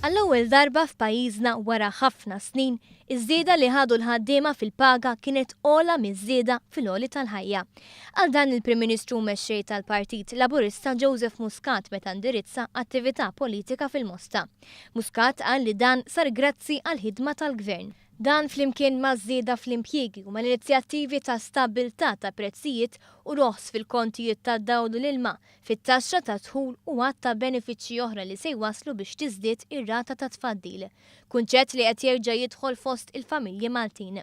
Għall-ewwel darba f'pajjiżna wara ħafna snin, iż-żieda li ħadu l-ħaddiema fil-paga kienet ogħla miż-żieda fil-għoli tal-ħajja. Għal dan il-Prim Ministru mexxej tal-Partit Laburista Joseph Muscat meta indirizza attività politika fil-Mosta. Muscat qal li dan sar grazzi għall-ħidma tal-Gvern. Dan flimkien ma' żieda fl-impjiegi u mal-inizjattivi ta' stabilità ta' prezzijiet u roħs fil-kontijiet tad-dawl u l-ilma, fit-taxxa ta' dħul u għad ta' benefiċċji oħra li se jwasslu biex tiżdied ir-rata ta' tfaddil. Kunċett li qed jerġa' jidħol fost il-familji Maltin.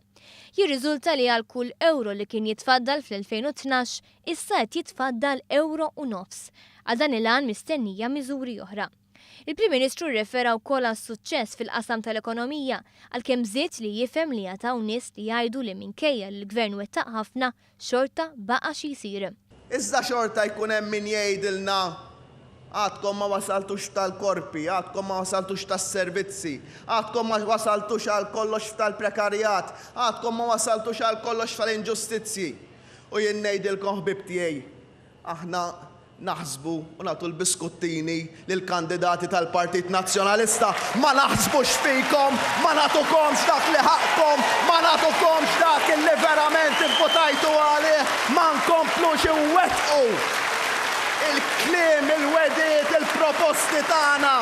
Jirriżulta li għal kull euro li kien jitfaddal fl-2012 issa qed jitfaddal euro u nofs. Għal dan il-għan mistennija miżuri oħra. Il-Prim Ministru rrefera wkoll għas-suċċess fil-qasam tal-ekonomija għalkemm żied li jifhem li jagħtaw nies li jgħidu li minkejja li l-Gvern wettaq ħafna xorta baqa' xi jsir. Iżda xorta jkun hemm min jgħidilna għadkom ma wasaltux tal-korpi, għadkom ma wasaltux tas-servizzi, għadkom ma wasaltux għal kollox tal-prekarjat, għadkom ma wasaltux għal kollox tal-inġustizzji. U jien ngħidilkom ħbib tiegħi, aħna naħsbu u nagħtu l-biskuttini lill-kandidati tal-Partit Nazzjonalista, ma naħsbux fikom, ma nagħtukomx dak li ħaqkom, ma nagħtukomx dak li verament ivvotajtu għalih, ma nkomplux inwettqu il-kliem, il-wediet, il-proposti tagħna.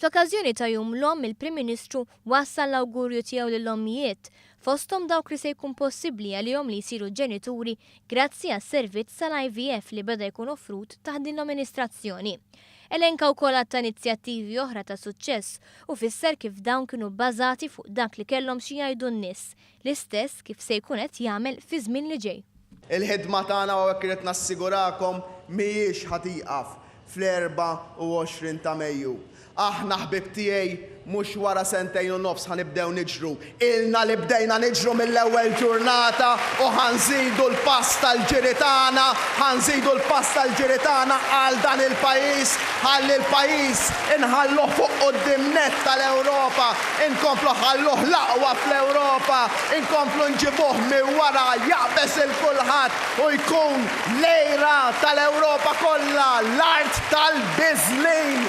F'okkażjoni ta' jum l-omm il-Prim Ministru wassal l-awgurju tiegħu lill-ommijiet fosthom dawk li se jkun possibbli għalihom li jsiru ġenituri grazzi għas-servizz tal-IVF li beda jkun offrut taħt din l-amministrazzjoni. Elenka wkoll ta' inizjattivi oħra ta' suċċess u fisser kif dawn kienu bbażati fuq dak li kellhom xi jgħidu n-nies, l-istess kif se jkun qed jagħmel fi żmien li ġej. Il-ħidma tagħna u hekk irid nassigurakom mhijiex ħatiqaf fl-24 ta' Mejju. Aħna ħbib tiegħi mhux wara sentejn u nofs ħanibdew niġru. Ilna li bdejna niġru mill-ewwel ġurnata u ħanżidu l-pass tal-ġiri tagħna, ħanżidu l-pass tal-ġiri tagħna għal dan il-pajjiż, ħalli l-pajjiż inħalluh fuq quddiem nett tal-Ewropa, inkomplu ħalluh l-aqwa fl-Ewropa, inkomplu nġibuh minn wara jaqbes il-kulħadd u jkun lejra tal-Ewropa kollha, l-art tal-biżlin.